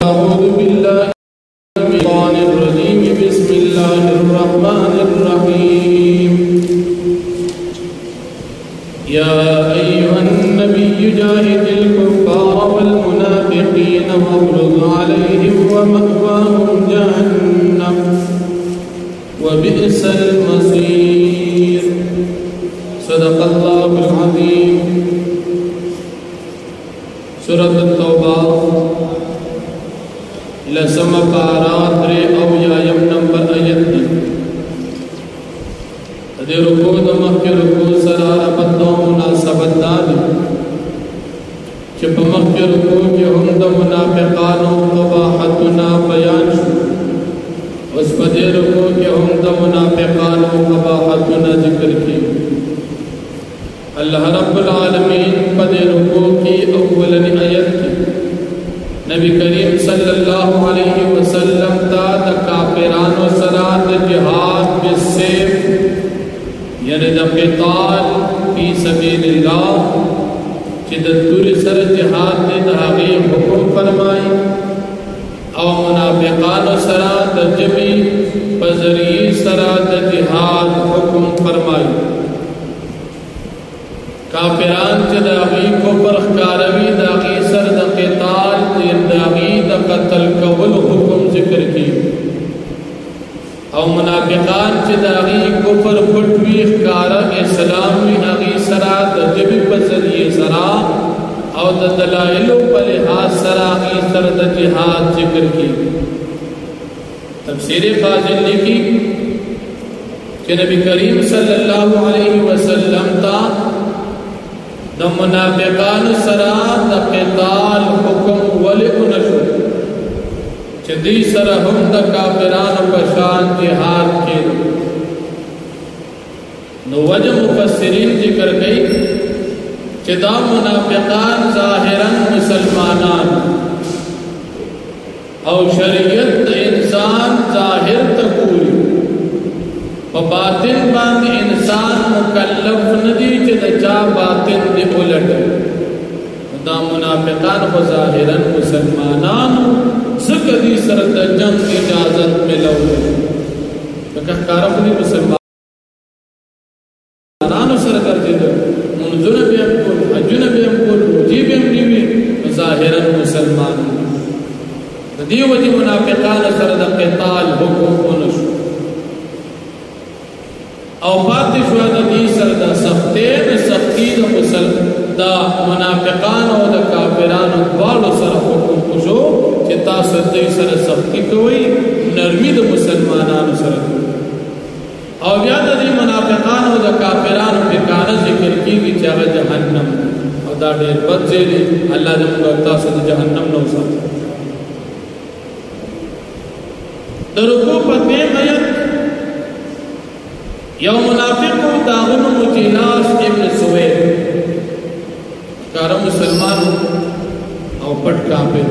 أعوذ بالله من الشيطان الرجيم بسم الله الرحمن الرحيم يا أيها النبي جاهد الكفار والمنافقين واغلظ عليهم ومأواهم جهنم وبئس المصير صدق الله العظيم سورة التوبة لسم پارات رے او یایم نمبر آیت دی دی رکو دمخ کی رکو سرار بدو مناسبت دانی چپ مخ کی رکو کی ہم دا منافقانو قباحتنا بیان شو اس پا دی رکو کی ہم دا منافقانو قباحتنا ذکر کی اللہ رب العالمین پا دی رکو کی اولن آیت کی نبی کریم صلی اللہ علیہ وسلم تا دا کافران و سرات جہاد بالسیف یعنی دا قتال فی سبیل اللہ چی دا دور سر جہاد نے دا حقی حکم فرمائی او منافقان و سرات جمی پذری سرات جہاد حکم فرمائی کافران چی دا حقی کو پرخکاروی دا حقی سر دا قتال داغی دا قتل کول حکم ذکر کی او منافقان چی داغی کفر پھٹوی اخکارا اسلامی اغی سرا دا جبی پزلی سرا او دا دلائلو پلحاظ سرا اغی سر دا جہاد ذکر کی تفسیر فاضل لکی کہ نبی کریم صلی اللہ علیہ وسلم تا دا منافقان سرا دا قتال حکم ولی انشو چه دی سرا ہم دا کافران پشان جہاد کے نو وجہ مفسرین ذکر گئی چه دا منافقان ظاہران مسلمانان او شریعت دا انسان ظاہر تکوری و باطن باند انسان مکلف ندی چه دا چا باطن دی اولٹ دا منافقان و ظاہران مسلمانان سکدی سرد جنگ اجازت ملو لکہ کارفنی مسلمانان سرگر دید منظر بیم کل حجن بیم کل روجی بیم دیوی ظاہران مسلمان دیو وجی منافقان سرد قتال حکم کنشو او باتی شوید دی سرد سختین سختی دا منافقان او دا کافران دوالو سر حکم کشو چه تا سردی سر سختی کوئی نرمی دا مسلمانان سر او بیاد دی منافقان او دا کافران پکانا ذکر کی گی چاہا جہنم او دا دیر بد زیلی اللہ دا مگرتا سر جہنم نو سا درکو پتے غیت یو منافق داغن مجیلاس ابن سوید کارا مسلمان او پٹ کافر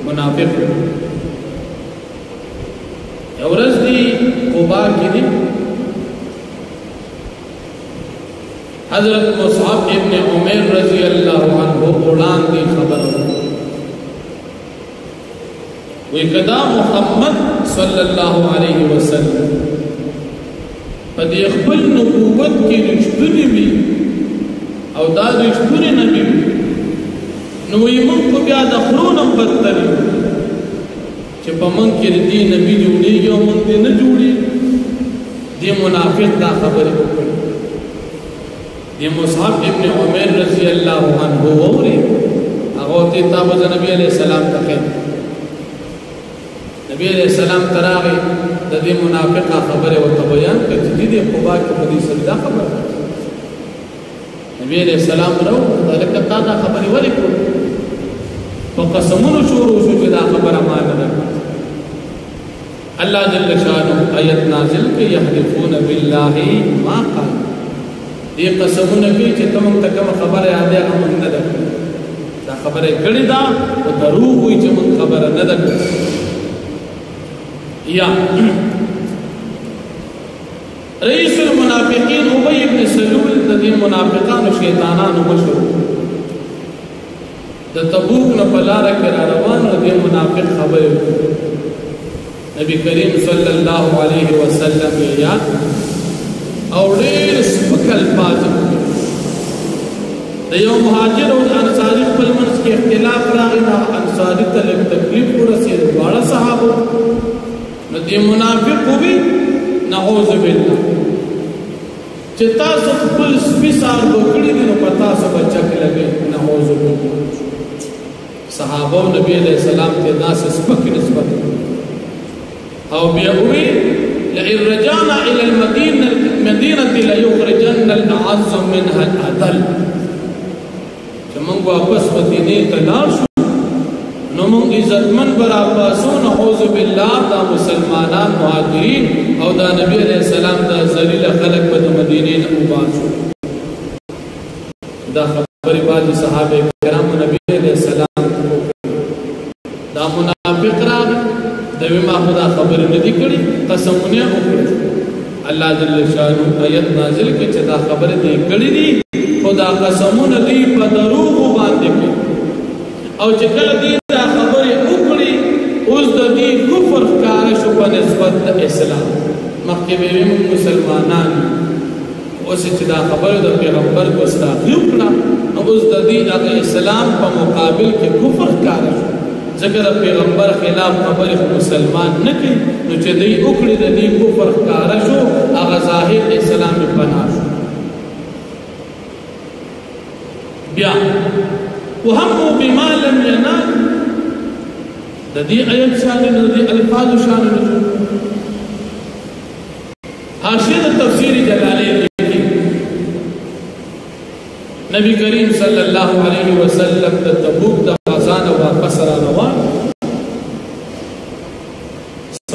منافق یورز دی قبا کی دی حضرت مصعب ابن عمیر رضی اللہ عنہ اولان دی خبر ویقدا محمد صلی اللہ علیہ وسلم پدی اخبر نبوت کی رشتنی بھی او دا رشتنی نبی بھی نوی من کو بیا دخلونم بدتری چه پا من کر دی نبی جوڑی یا من دی نجوڑی دی منافق دا خبر اکر دی مصعب ابن عمیر رضی اللہ عنہ ووری اغوطی تابز نبی علیہ السلام تخیر نبی علیہ السلام تراغی دا دی منافقہ خبر و تبیان کرتی دی قبا کی حدیث دا خبر نبی علیہ السلام رو لکتا دا خبری ولی کرو فقسمون شروع شو جدا خبر امان دا اللہ جل شانو آیت نازل کے یحلفون باللہ ما قال دی قسمون کی چه تمام تکم خبر آدھے امن ندک دا خبر کڑی دا و دروغ ہوئی چه من خبر ندک یا رئیس المنافقین ابی ابن سلول دا دی منافقان و شیطانان و مشروع د تبوک نه په لاره کې را روان و دې منافق خبرې نبی کریم صلی الله علیه وسلم یې یاد او ډېر سپک الفاظ د یو مهاجر او انصاري خپل منځ کې اختلاف راغی نو انصاري ته لږ تکلیف ورسېد دواړه صحابه نو دې منافق ووی نعوذ بالله چې تاسو خپل سپي سار وکړي نو په تاسو به چک لګي نعوذ بالله صحابه نبی علیہ السلام ته داسې سپک نسبت او بیا وی لئن رجعنا الى المدينه ليخرجن الاعز منها الاذل چې موږ واپس مدینه ته لاړ شو نو موږ عزتمن براباسو نعوذ بالله دا مسلمانان مهاجرین او دا نبی علیہ السلام دا ذلیل خلق په مدینه نه وباسو دا خبرې بعض صحابه کرام نبی علیہ السلام دا منافق راغ دوی ما خدا خبر ندی کړي قسمونه وکړي الله جل شانو آیت نازل کې چې دا خبر دې کړي دي خدا قسمونه دې په دروغ باندې کوي او چې کله دې دا خبر وکړي اوس د دې کفر کار شو په نسبت د اسلام مخکې به مسلمانان اوس چې دا خبر د پیغمبر کو ستاسو کړه اوس د دې د اسلام په مقابل کې کفر کار شو ذکر پیغمبر خلاف خبر مسلمان نه کوي نو چې دوی وکړي د دې کفر ښکاره شو هغه ظاهر اسلام پناه شو بیا وهم بما لم ينال د دې آیت شان د دې الفاظ شان حاشیه تفسیر جلالین نبی کریم صلی الله علیه وسلم د تبوک د غزا نه واپس را روان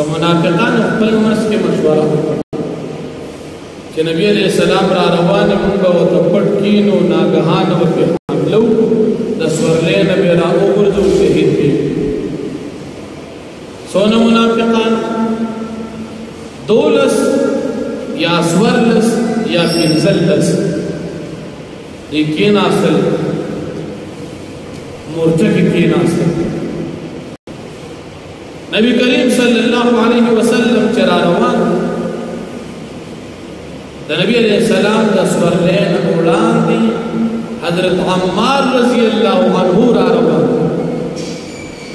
منافقان خپل منځ کې مشوره وکړه چې نبی علیہ السلام را روان موږ او ته پټ کینو ناګهان او په حملو د سورلې نبی را وګرځو شهید دي سونه منافقان دولس یا سورلس یا پنځلس کین اصل مورچه کی کین اصل نبی کریم صلی اللہ علیہ وسلم چرا روان دا نبی علیہ السلام دا سورلین اولان دی حضرت عمار رضی اللہ عنہ را روان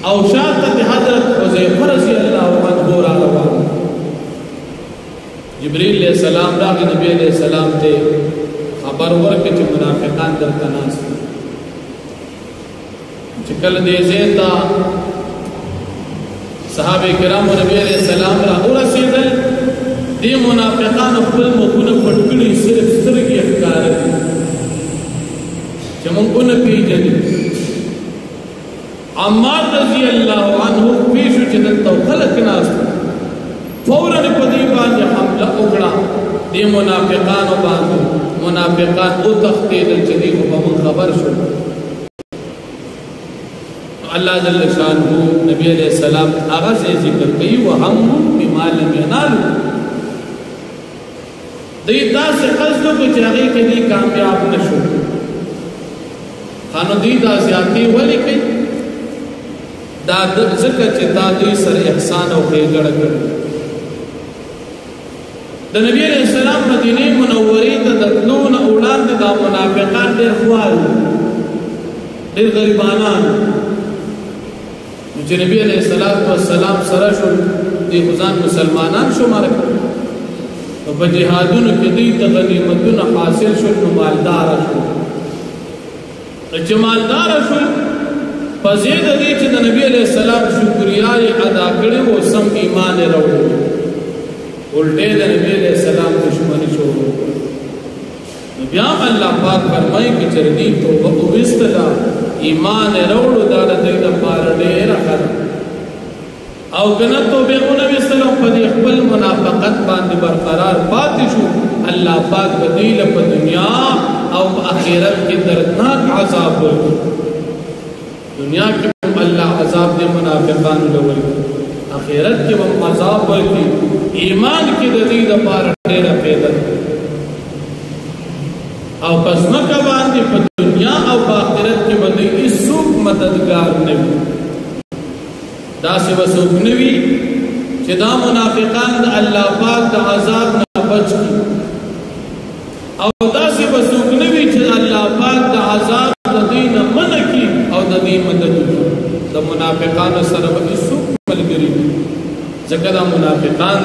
او شاعت حضرت حضیفہ رضی اللہ عنہ را روان جبریل علیہ السلام دا نبی علیہ السلام تے خبر ورکه چې منافقان درته ناس چې کله دې زیتا صحابه کرام نبی علیہ السلام را ورسېدل دې منافقان خپل مخونه پټکړي صرف سترګې ښکار دي چې موږ نه پیژنې عمار رضی الله عنه پیښو چې دلته خلک ناس فورا په دې باندې حمله وکړه دې منافقانو باندې منافقان او تختیدل چې دې په خبر شو الله جل شانه نبی علیہ السلام هغه ذکر کوي وهم بما لم ينال دې تاسو قصد کو چې هغه کې دې کامیاب نشو خانو دې دا زیاتی ولي کوي دا ذکر چې تا دې سره احسان او خیرګړه کړ د نبی علیہ السلام مدینه منورې ته دتلون اولاد د منافقان ډېر خوال ډېر غریبانان چې نبی علیہ السلام سره شو د خزان مسلمانان شمار او په جهادونو کې دې ته غنیمتونه حاصل شو نو مالدار شو چې مالدار شو پزید دې چې د نبی علیہ السلام شکریا ادا کړي او سم ایمان وروړي الٹے دا نبی علیہ السلام دشمنی شروع بیا اللہ پاک فرمائی کہ چردی توبہ اوستدا ایمان روڑو دادا دیدہ پارڈے رکھا او کنا توبہ نبی السلام پدی اقبل منافقت باندی برقرار پاتی شو اللہ پاک بدیل پا دنیا او اخیرت کی دردناک عذاب ہوئی دنیا کی اللہ عذاب دے منافقان لولی اخیرت کی وہ عذاب ہوئی ایمان کی ددید پار ډیر پیدا او پس مکه باندې په دنیا او په آخرت کې باندې هیڅ مددگار نوی دا سی وسوک نوی چه دا منافقان دا اللہ پاک دا عذاب نا بچ کی او دا سی وسوک نوی چه اللہ پاک دا عذاب دا دین من کی او دا دین مدد کی دا منافقان سرب اسوک ملگری زکر دا منافقان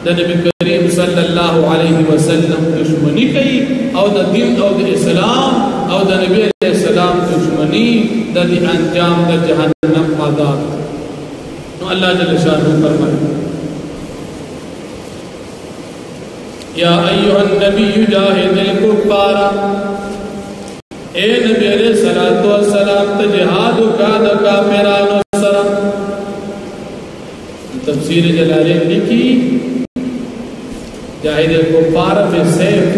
دا نبی کریم صلی اللہ علیہ وسلم دشمنی کئی او دا دین او دا اسلام او دا نبی علیہ السلام دشمنی دا دی انجام دا جہنم عذاب نو اللہ جل شانہ فرمائے یا ایوہ النبی جاہد الکفار اے نبی علیہ السلام تجہاد کا دا کافران و سرم تفسیر جلالین لکھی جاہد الکفار میں سیف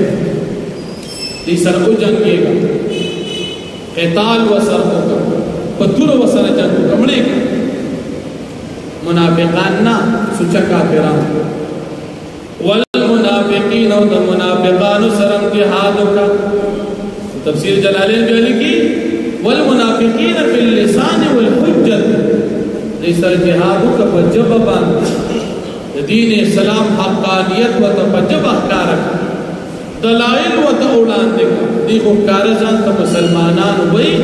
دی سر کو جنگے گا قتال و سر ہوگا پتر و سر جنگ کمڑے گا منافقان نا سچا کافران والمنافقین و دا منافقان سرم جہاد کا تفسیر جلالین بھی لکھی والمنافقین فی اللسان والحجت دی سر جہاد کا پجب باند دین اسلام حقانیت و تپجب احکارک دلائل و تاولان دیکھا دی خوکارزان تا مسلمانان ہوئی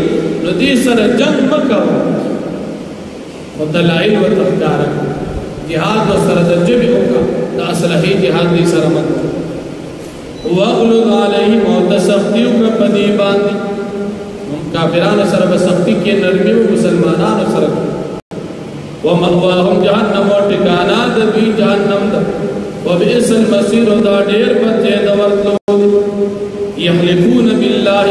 نو دی سر جنگ مکہ و دلائل و تحکارک جہاد و سر جب ہوگا دا اصلحی جہاد دی سر مکہ وَأَغْلُظْ عَلَيْهِمْ وَتَ سَخْتِيُ کا پدی باندی کافران سر بسختی کے نرمی و مسلمانان سر وَمَأْوَاهُمْ جَهَنَّمُ وَٹِکانا دبی جہنم دا وَبِئْسَ الْمَصِيرُ دا دیر بچے دورتلو یحلفون باللہ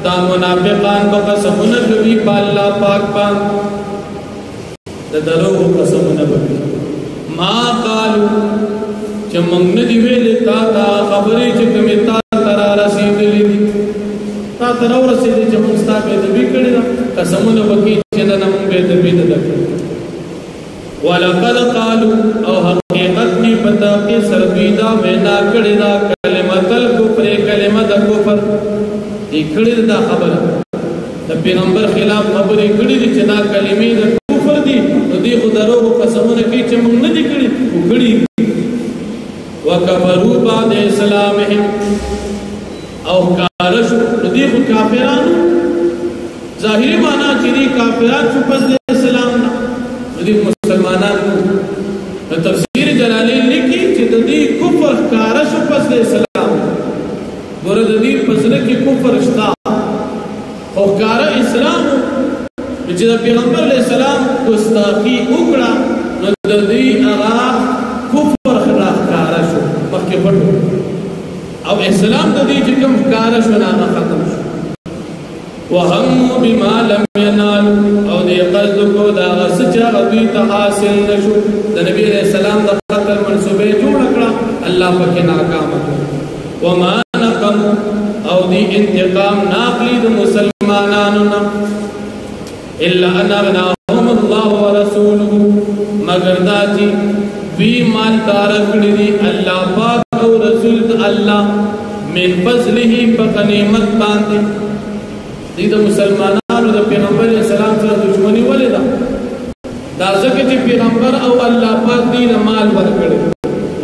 دا منافقان بقسمون کبھی پا اللہ پاک پان دا دروغ قسمون بکی ما قالو چا منگ ندیوے لیتا تا خبری چکمی تا ترا رسید لیدی تا ترا رسیدی چا منستا بیدبی کردی دا قسمون بکی چیدن من بیدبی دا کردی وَلَقَدْ قَالُوا او حقیقت کی پتا کی سردیدہ وینا کردی کلمت الکفر کلمت کفر ای کردی دا خبر دا پیغمبر خلاف خبری کردی چنا کلمی دا کفر دی تو دی خود روح قسمون کی چمنگ ندی کردی وہ کردی وَكَفَرُوا بَعْدَ إِسْلَامِهِمْ او کارشو دی خود کافران ظاہری معنی چیدی کافران چو پس دے اسلام نا دی مسلمانان تفسیر جلالین لکھی چی دی کفر کارشو پس دے اسلام گورد دی پسر کی کفر اشتا او کار اسلام چی دا پیغمبر علیہ السلام گستاخی اکڑا نو دی اغا کفر خلاف کارشو مخی پڑھو او اسلام دی چکم کارشو نانا ختم شو وَهَمُّ بِمَا لَمْ يَنَالُوا او دی قصد کو دا غسچا غدوی تحاصل نشو دا نبی علیہ السلام دا قتل منصوبے جوڑ اکڑا اللہ پاکی ناکام وَمَا نَقَمُ او دی انتقام ناقلی دا مسلمانانونا إِلَّا أَنْ أَغْنَاهُمُ اللَّهُ وَرَسُولُهُ مگر داتی وی مال تارکڑی دی اللہ پاک او رسول اللہ من فضلہی پا غنیمت باندی دیدہ مسلمانانو دا پیغمبر علیہ السلام سر دشمنی ولی دا دا زکر چی پیغمبر او اللہ پاک دین مال ورکڑے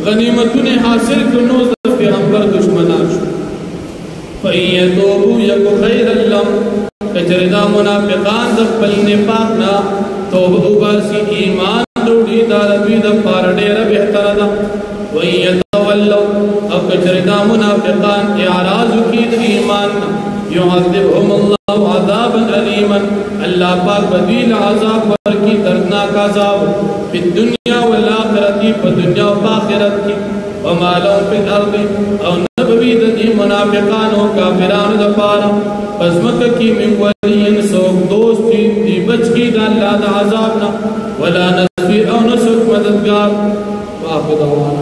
غنیمتون حاصل کنو دا پیغمبر دشمنان شو فَإِن يَتُوبُوا يَكُ خَيْرًا لَّهُمْ کچردہ منافقان دا پل نفاقنا توبہ باسی ایمان روڑی دا ربی دا پاردیر بہتر دا وَإِن يَتَوَلَّوْا او کچردہ منافقان اعراض کی دا ایماننا يعذبهم الله عذابا أليما اللہ پاک بدیل عذاب ورکی دردناک عذاب فی الدنیا والآخرتی پا دنیا و آخرت کی وما لهم فی الارض او نبوی دی منافقان و کافران دا پارا پزمک کی من ولین سوک دوستی دی بچ کی دا اللہ دا عذابنا ولا نصفی او نسک مددگار وآخر دعوانا